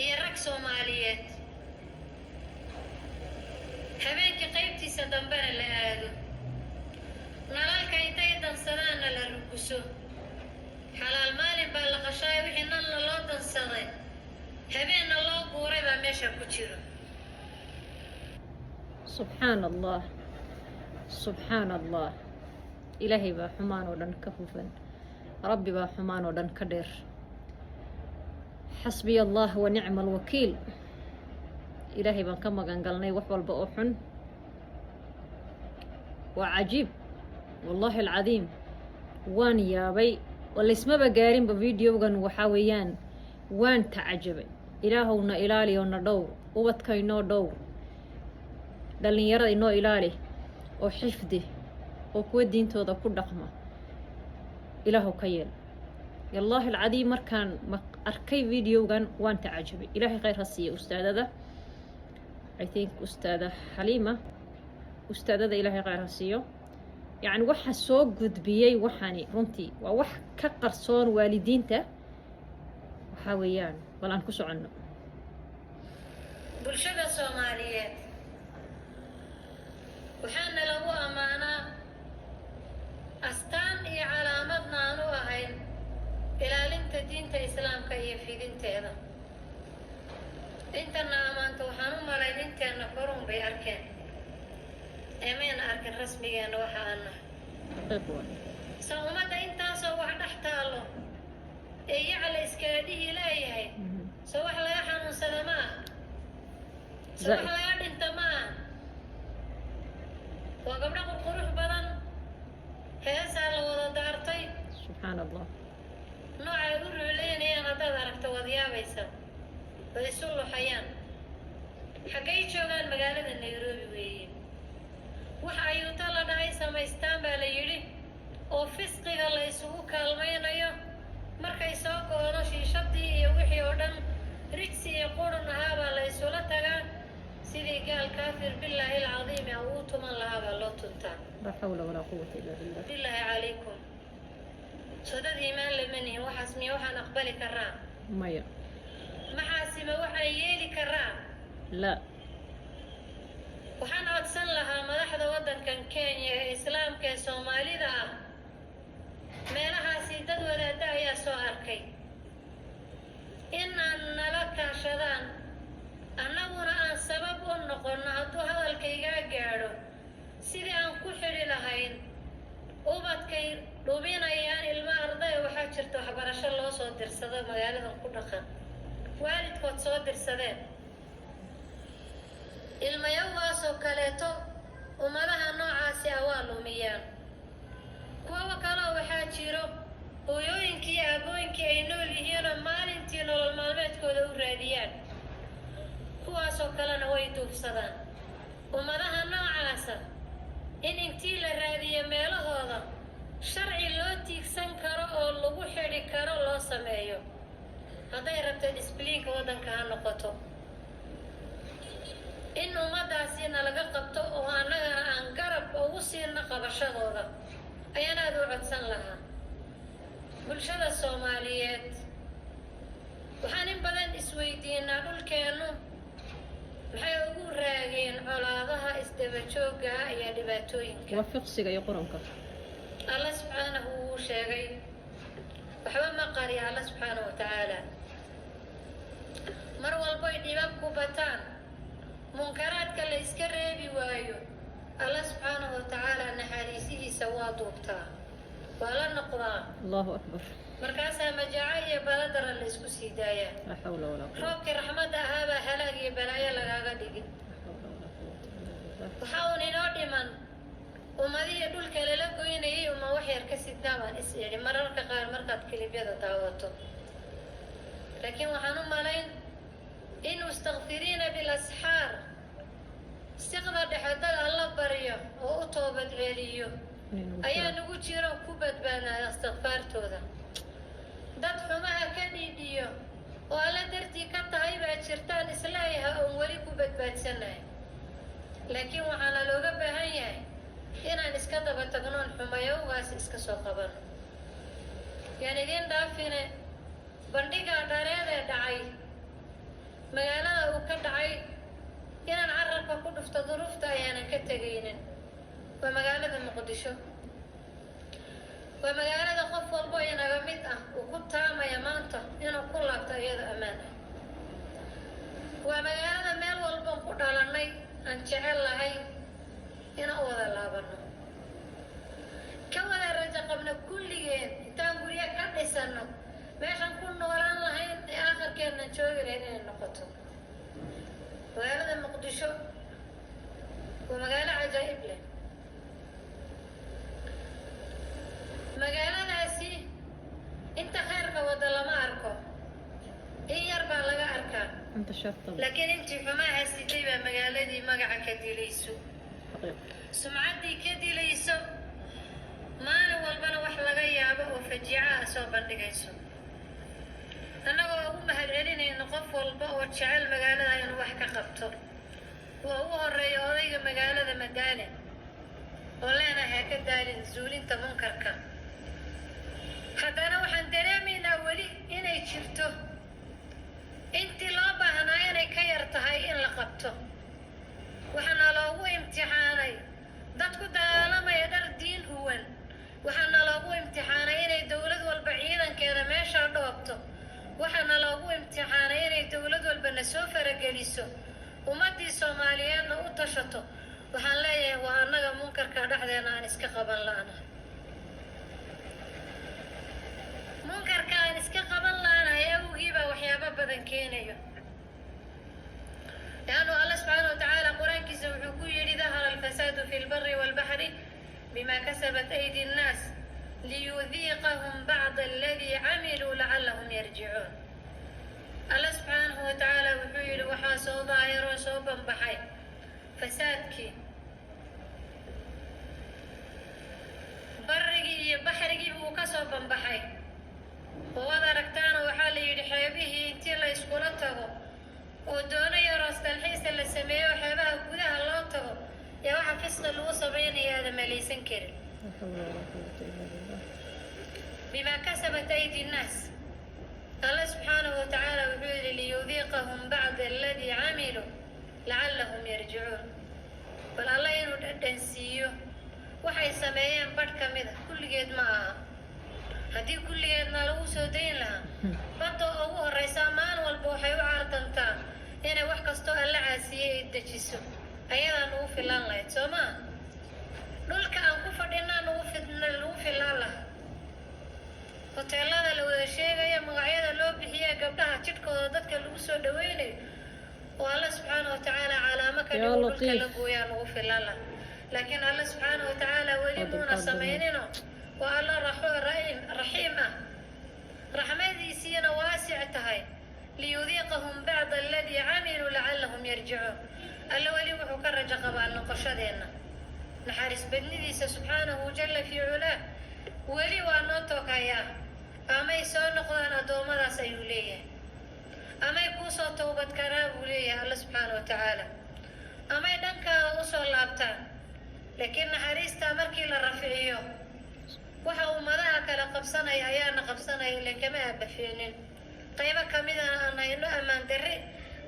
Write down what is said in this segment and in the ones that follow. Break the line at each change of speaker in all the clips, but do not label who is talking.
iyo rag Soomaaliyeed habeenkii qaybtiisa dambena la aado nalalka intay dansadaanna la ruguso xalaal maalin baa la qashaay wixii nalna loo dansaday habeenna loo guuray baa meesha ku jiro.
سبحان الله سبحان الله إلهي با حمان ودن كفوفن ربي با حمان ودن كدير حسبي الله ونعم الوكيل إلهي بان كما قنقلني وحوال بأوحن وعجيب والله العظيم وان يابي واللي اسمه بقارين بفيديو وغن وحاويان وان تعجبي إلهونا إلالي وندور وبتكينو دور dhalinyarada inoo ilaali oo xifdi oo kuwa diintooda ku dhaqma ilaahu ka yeel yallaahi alcadiim markaan arkay videogan waan tacajabay ilaahay khayr ha siiyo ustaadada I think ustaada Xaliima ustaadada ilaahay khayr ha siiyo yani waxa soo gudbiyay waxani runtii waa wax ka qarsoon waalidiinta waxa weeyaan bal aan ku soconno
bulshada Soomaaliyeed waxaana lagu amaanaa astaan iyo calaamadna aan u ahayn ilaalinta diinta islaamka iyo fidinteeda. intana amaanta waxaan u malayn inteena korun bay arkeen eemayna arkin rasmigeena waxa aan nahay soo ummadda intaasoo wax dhex taalo ee yacla iskaadihii leeyahay soo wax laga xanuunsada ma ah soo wax laga dhinta ma ah وقبل قروح بدن هيسا لوضا دارتي
سبحان الله
نوع يقول لين أنا تداركت وضيا بيسا ويسولو حيان حقيت شوغان مقالة النيروبي ويين وحايو تالا دايسا ما يستانبا ليري وفسقي الله يسوه كالمين ايو مركا يسوكو ونشي شدي يوحي ودن رجسي يقولون هابا الله يسولا تغان سيدي قال كافر بالله العظيم أوتو من لهذا الله تنتان
لا حول ولا قوة إلا بالله
بالله عليكم صدد إيمان لمني وحسمي وحن أقبلي كرام
مايا
محاسم وحن يلي كرام
لا
وحن أتصن لها مدحضة ودن كان كينيا إسلام كسومالي دا مينها سيدد ولا دايا سو أركي إن لك شدان annaguna aan sabab u noqono hadduu hadalkaygaa gaadho sidii aan ku xidhi lahayn ubadkay dhubinayaan ilmo arday waxaa jirta waxbarasho loo soo dirsado magaaladan ku dhaqan waalidkood soo dirsadeen ilmayawaasoo kaleeto ummadaha noocaasi ah waa lumiyaan kuwa kaloo waxaa jiro hooyooyinkii iyo aabooyinkii ay nool yihiinoo maalintii nolol maalmeedkooda u raadiyaan kuwaasoo kalena way duufsadaan ummadaha noocaasa in intii la raadiyo meelahooda sharci loo tiigsan karo oo lagu xidhi karo loo sameeyo hadday rabto disbliinka waddanka ha noqoto in ummaddaasina laga qabto oo annagana aan garab ugu siino qabashadooda ayaan aad u codsan lahaa bulshada Soomaaliyeed waxaan in badan isweydiinaa dhulkeennu maxay ugu raageen colaadaha isdaba joogga iyo dhibaatooyinka
وفقسك يا قرنك
الله سبحانه وشيغي waxba ma qariya Allah subhanahu wa ta'ala mar walba ay dhibab ku bataan munkaraadka la iska reebi waayo Allah subhanahu wa ta'ala naxariisihiisa waa duubtaa waa la noqdaa
الله أكبر
markaasaa majaaca iyo baladara la isku sii daayaa
لا حول ولا قوة
roobkii raxmadda ahaabaa halaag iyo balaayo lagaaga dhigin waxaa uun inoo dhiman ummadihii dhulka lala goynayay uma wax yar ka sidnaa baan is idhi mararka qaar markaad kilibyada daawato laakiin waxaan u malayn in mustakfiriina bilasxaar siqda dhexe dad alla baryo oo u toobad celiyo ayaa nagu jiro ku badbaadnaya istikfaartooda dad xumaha ka dhiidhiyo oo alla dartii ka tahay baa jirtaan islaayaha oon weli ku badbaadsanahay laakiin waxaana looga baahan yahay inaan iska daba tagnoon xumayowgaas iska soo qabano yaan idiin dhaafine bandhigaa dhareedee dhacay magaalada uu ka dhacay inaan carabka ku dhufto duruufta ayaanan ka tegaynin. waa magaalada Muqdisho. waa magaalada qof walbo inaga mid ah uu ku taamaya maanta inuu ku laabto iyada ammaan ah. waa magaalada meel walbo ku dhalanay aan jecel lahay inaan u wada laabano. ka wada rajo qabno kulligeen intaan guryo ka dhisano meeshaan ku noolaan lahayn ee aakhirkeenna joogi lahayn inay noqoto. magaalada Muqdisho waa magaalo cajaa'ib leh. magaaladaasi inta khayrka wada lama arko, in yar baa laga arkaa,
أنت شرطة
laakiin intii xumaha siday baa magaaladii magaca ka dilayso, sumcaddii ka dilayso, maalin walbana wax laga yaabo oo fajiica ah soo bandhigayso. annagoo ugu mahadcelinayno qof walba oo jecel magaalada inuu wax ka qabto. waa ugu horreeya odayga magaalada Madaane oo leenahay ha ka daalin zuulinta munkarka. haddana waxaan dareemaynaa weli inay jirto intii loo baahnaa inay ka yar tahay in la qabto. waxaana loogu imtixaanay dad ku dagaalamaya dhar diin huwan. waxaana loogu imtixaanay inay dowlad walba ciidankeeda meesha dhoobto. waxaana loogu imtixaanay inay dowlad walba na soo farageliso, ummaddii Soomaaliyeedna u tashato. waxaan leeyahay waa annaga munkarka dhexdeena aan iska qaban la'nahay. munkarka aan iska qaban la'nahay awgii baa waxyaabo badan keenayo. لأنه الله سبحانه وتعالى قرآن كيسا وحكو يري ظهر الفساد في البر والبحر بما كسبت أيدي الناس ليذيقهم بعض الذي عملوا لعلهم يرجعون. الله سبحانه وتعالى وحو يري وحا سو ظاهر وسو بنبحي فسادكي برقي بحرقي وكسو بنبحي ووضع ركتانا وحال يري حيبه انتي لا يسكولته oo doonaya roostalxiisa la sameeyo waxyaabaha gudaha loo tago yaa waxa fisqa lagu sameynaya aada malaysan karin. bima kasabat aydi nnaas. allah subxaanahu watacaala wuxuu yidhi liyudiiqahum bacda aladii camiluu lacallahum yarjicuun. bal alla inuu dhadhansiiyo waxay sameeyeen badh ka mida, kulligeed ma aha. haddii kulligeedna lagu soo dayn lahaa badda ugu horraysaa maalin walba waxay u cardantaa inay wax kastoo alla caasiyey ay dejiso. ayadaa nagu filaan lahayd soo maa? dhulka aan ku fadhinaa nagu filaan lahaa. hoteelada la wada sheegaya magacyada loo bixiya gabdhaha jidhkooda dadka lagu soo dhaweynayo oo alla subxaana watacaala calaamo ka dhigo dhulka la gooyaa nagu filaan lahaa. laakiin alla subxaana watacaala weli muuna samaynino. waa alla raxiim ah, raxmadiisiina waasic tahay. liyudiiqahum bacda aladii camiluu lacallahum yarjicuun. alla weli wuxuu ka rajo qabaa noqoshadeenna. naxariis badnidiisa subxaanahu jalla fii culaah weli waa noo tookayaa. amay soo noqdaan addoommadaas ayuu leeyahay, amay kuusoo towbad karaa buu leeyahay alla subxaana watacaala, amay dhankaada u soo laabtaan. laakiin naxariistaa markii la rafciyo waxa ummadaha kala qabsanaya ayaana qabsanaya ilan kama aabafeenin. qaybo ka mida aan hayno ammaan darri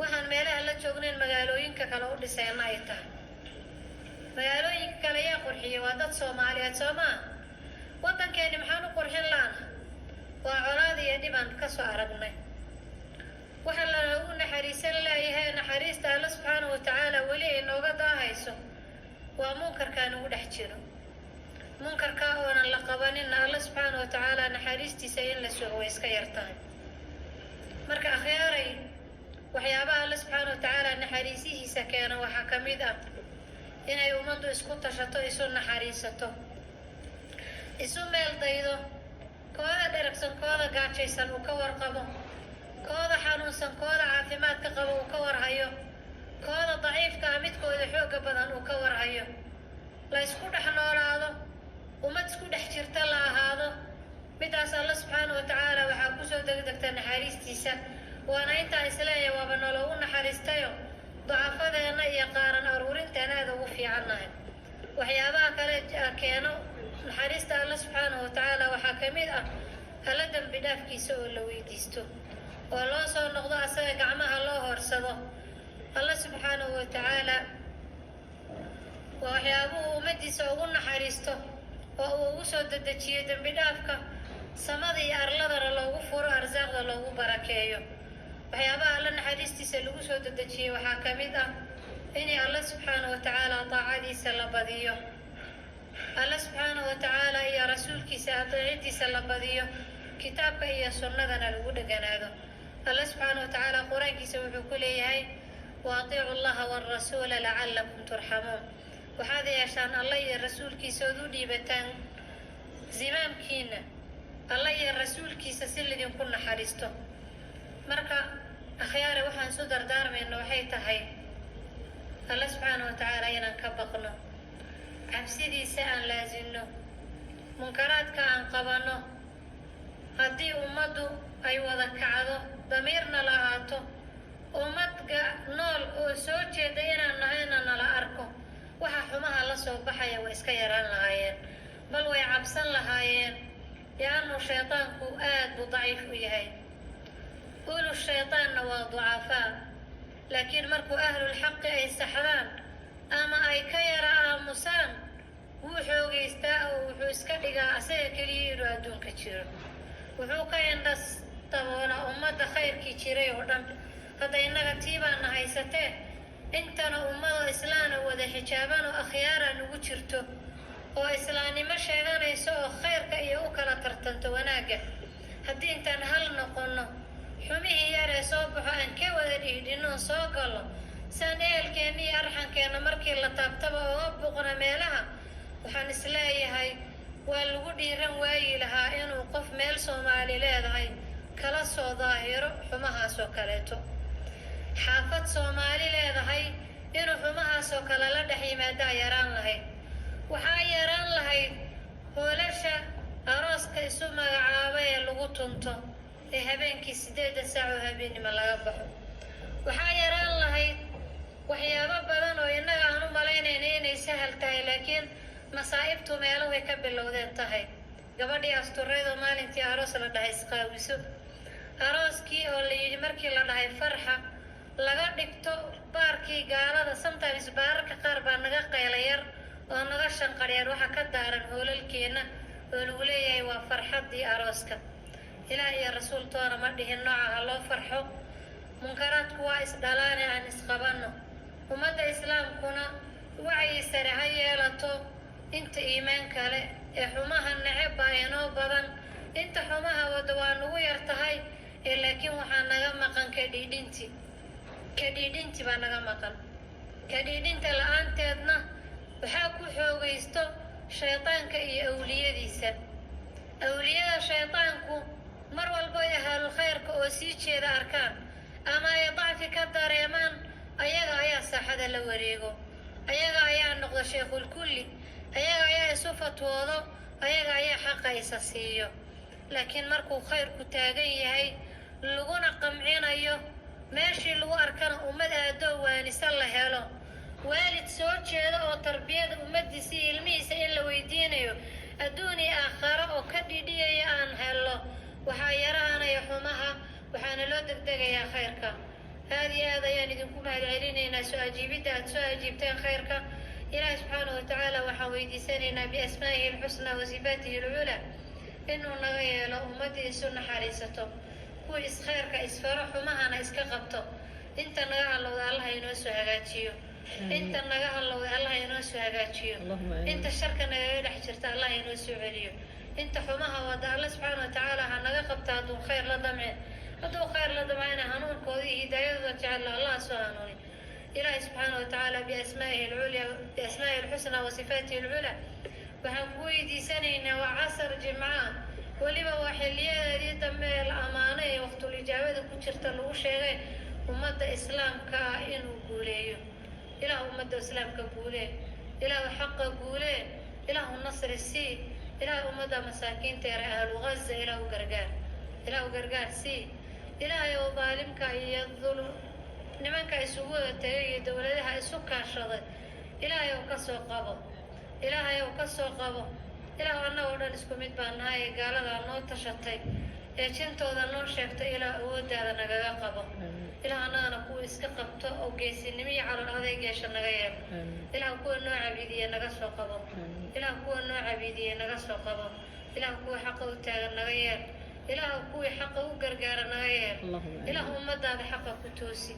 waxaan meelaha la joognayn magaalooyinka kale u dhisayna ay tahay. magaalooyinka kale yaa qurxiyay waa dad Soomaaliyeed soo maa? waddankeeni maxaan u qurxin laana? waa colaad iyo dhibaan ka soo aragnay. waxa lagu naxariisan leeyahay naxariista alla subxaanahu watacaala weli ay nooga daahayso waa munkarkaan ugu dhex jiro. munkarkaa oonan la qabaninna alla subxaana watacaala naxariistiisa in la sugo way iska yar tahay. marka akhyaaray waxyaabaha alla subxaana watacaala naxariisihiisa keena waxaa ka mid ah inay ummaddu isku tashato, isu naxariisato, isu meel daydo. kooda dheragsan kooda gaajaysan uu ka warqabo, kooda xanuunsan kooda caafimaadka qabo uu ka warhayo, kooda daciifka ah midkooda xooga badan uu ka warhayo. la isku dhex noolaado, ummad isku dhex jirta la ahaado. midaas alla subxaana watacaala waxaa kusoo degdegta naxariistiisa. waana intaa isleeya waaba nologu naxariistayo dacafadeenna iyo qaaran aruurinteena aada ugu fiicannahay. waxyaabaha kale keeno naxariista alla subxaana watacaala waxaa ka mid ah alla dembi dhaafkiisa oo la weydiisto. oo loo soo noqdo asaga gacmaha loo hoorsado. Allah subxaanahu wa tacaala waa waxyaabuhu ummadiisa ugu naxariisto oo uu ugu soo dedejiyo dembi dhaafka, samada iyo arladana loogu furo, arsaaqda loogu barakeeyo. waxyaabaha alla naxariistiisa lagu soo dedejiyey waxaa ka mid ah inay Allah subxaanahu wa tacaala daacadiisa la badiyo, Allah subxaanahu wa tacaala iyo rasuulkiisa adeecidiisa la badiyo, kitaabka iyo sunnadana lagu dheganaado. Allah subxaanahu wa tacaala qur-aankiisa wuxuu ku leeyahay waaطiicu llaha wاrasuula lacallakum turxamuun. waxaad yeeshaan alla iyo rasuulkiisa ood u dhiibataan zimaamkiina, alla iyo rasuulkiisa si lidinku naxariisto. marka akhyaare waxaan isu dardaarmayno waxay tahay Allah subxaanahu wa tacaala inaan ka baqno, cabsidiisa aan laasinno, munkaraadka aan qabanno. haddii ummaddu ay wada kacdo, damiirna la ahaato, ummadga nool oo soo jeeda inaan nahayna nala arko, waxa xumaha la soo baxaya way iska yaraan lahaayeen, bal way cabsan lahaayeen, li'annu shaydaanku aad buu daciif u yahay. ulu shaydaanna waa ducafaa, laakiin markuu ahlulxaqi ay saxdaan ama ay ka yara aamusaan, wuu xoogaystaa oo wuxuu iska dhigaa asaga keliya inuu adduunka jiro. wuxuu ka indhas daboolaa ummadda khayrkii jiray oo dhan. hadda innaga tiibaana haysatee, intana ummado islaana wada xijaaban oo akhyaara nagu jirto oo islaamnimo sheeganayso oo khayrka iyo u kala tartanto wanaagga. haddii intaan hal noqonno, xumihii yaree soo baxo aan ka wada dhiidhinnoon soo gallo, saan ehelkeenna iyo arxankeenna markii la taabtaba oga buqna meelaha, waxaan isleeyahay waa lagu dhiiran waayi lahaa inuu qof meel Soomaali leedahay kala soo daahiro xumahaasoo kaleeto. xaafad Soomaali leedahay inuu xumahaasoo kale la dhex yimaadaa yaraan lahayd. waxaa yaraan lahayd hoolasha arooska isu magacaaba ee lagu tunto ee habeenkii 8 saac oo habeenimo laga baxo. waxaa yaraan lahayd waxyaabo badan oo innaga aan u malaynayna inay sahal tahay, laakiin masaa'ibtu meelo way ka bilowdeen tahay. gabadhii astureedo maalintii aroos la dhahay isqaawiso, arooskii oo la yidhi markii la dhahay farxa laga dhigto baarkii gaalada. sometimes baararka qaar baa naga qaylayar oo naga shanqadheer waxa ka daaran hoolalkeenna oo lagu leeyahay waa farxaddii arooska. ilaah iyo rasuultoona ma dhihin nooca ha loo farxo. munkaraadku waa isdhalaane aan isqabanno. ummadda islaamkuna wacyi sare ha yeelato. inta iimaan kale ee xumaha neceb baa inoo badan, inta xumaha wada waa nagu yar tahay, laakiin waxaa naga maqan kadhiidhinti baa naga maqan. kadhiidhinta la-aanteedna waxaa ku xoogaysto shaydaanka iyo awliyadiisa. awliyada shaydaanku mar walba ay ahlul khayrka oo sii jeeda arkaan ama ay dacfi ka dareemaan, ayaga ayaa saaxada la wareego, ayaga ayaa noqdo sheikhulkulli, ayaga ayaa isu fatwoodo, ayaga ayaa xaqa isa siiyo. laakiin markuu khayrku taagan yahay, laguna qamcinayo, meeshii lagu arkana ummad aadoo waanisa la helo, waalid soo jeeda oo tarbiyada ummaddiisa iyo ilmihiisa in la weydiinayo adduun iyo aakharo oo ka dhidhiyaya aan helno, waxaa yaraanaya xumaha, waxaana loo degdegayaa khayrka. aad iyo aad ayaan idinku mahadcelinaynaa soo ajiibidda aad soo ajiibteen khayrka. ilaahi subxaanahu wa tacaala waxaan weydiisanaynaa biasmaa'ihi alxusnaa wa sifaatihi alculaa inuu naga yeelo ummaddii isu naxariisato, kuwii iskhayrka isfaro, xumahana iska qabto. inta naga hallowda allah inoo soo hagaajiyo, inta naga hallowda allah inoo soo hagaajiyo, inta sharka nagaga dhex jirta allah inoo soo celiyo, inta xumaha wada alla subxaanahu wa tacaala ha naga qabta. hadduu khayr la damce, hadduu khayr la damcayna hanuunkooda iyo hidaayadooda jecella allah soo hanuuni. ilaahi subxaanahu wa tacaala biasmaa'ihi alxusnaa wa sifaatihi alculaa waxaan ku weydiisanaynaa waa casar jimcaha, weliba waa xiliyadeedii dambe ee la ammaanay ee waqtul ijaabada ku jirta lagu sheegay ummadda islaamka ah inuu guuleeyo. ilaah ummadda islaamka guulee, ilaahu xaqa guulee, ilaahu nasri sii, ilaahu ummadda masaakiinta yar ahlu Gaza ilaahu gargaar sii. ilaahay oo daalimka iyo nimanka isugu wada tagay iyo dowladaha isu kaashaday, ilaahay oo ka soo qabo, ilaahay oo ka soo qabo. ilaahu annagoo dhan isku mid baan nahay, gaaladaa noo tashatay, ee jintooda noo sheegto ilaa awooddaada nagaga qabo ilaa annagana kuwa iska qabto oo geesinimo iyo calool adayg yeesha naga yeelo ilaa kuwa noo cabiidiye naga soo qabo ilaa kuwa noo cabiidiye naga soo qabo ilaa kuwa xaqa u taagan naga yeel ilaa kuwii xaqa u gargaara naga yeel ilaa ummadaada xaqa ku toosi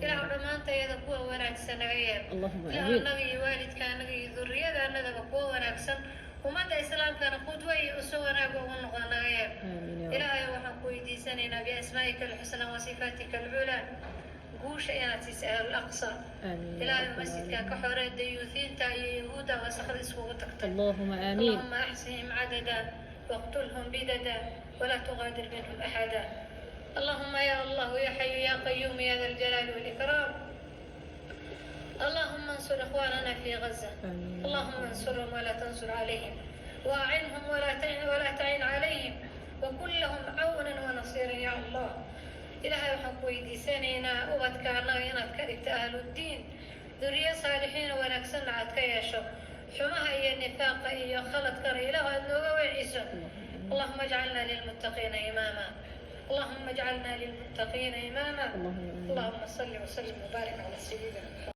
ilaa dhammaantayada kuwa wanaagsan naga yeel ilaa annaga iyo waalidka annaga iyo durriyada annagaba kuwa wanaagsan ummadda islaamkana qudwa iyo uso wanaaga ugu noqda naga yeel ilaahay waxaan ku weydiisanaynaa biasmaa'ika alxusnaa wa sifaatika alculaa guusha inaad siisa ahlulaqsa ilaahay masjidka ka xoree dayuusiinta iyo yahuudda wasakda iskugu tagtay
allahuma aamiin
allahuma axsihim cadada waqtulhum bidada ولا تغادر منهم أحدا اللهم يا الله يا حي يا قيوم يا ذا الجلال والإكرام اللهم انصر إخواننا في غزة اللهم انصرهم ولا تنصر عليهم وأعنهم ولا تعين عليهم وكن لهم عونا ونصيرا يا الله إلهي وحق ويديسانينا وبدكارنا ينادك إنت أهل الدين ذرية صالحين ونكسن عدك يا شو حماها هي النفاق هي خلط كر إله النوغ وعيسى اللهم اجعلنا للمتقين إماما اللهم اجعلنا للمتقين إماما اللهم صل وسلم وبارك على سيدنا محمد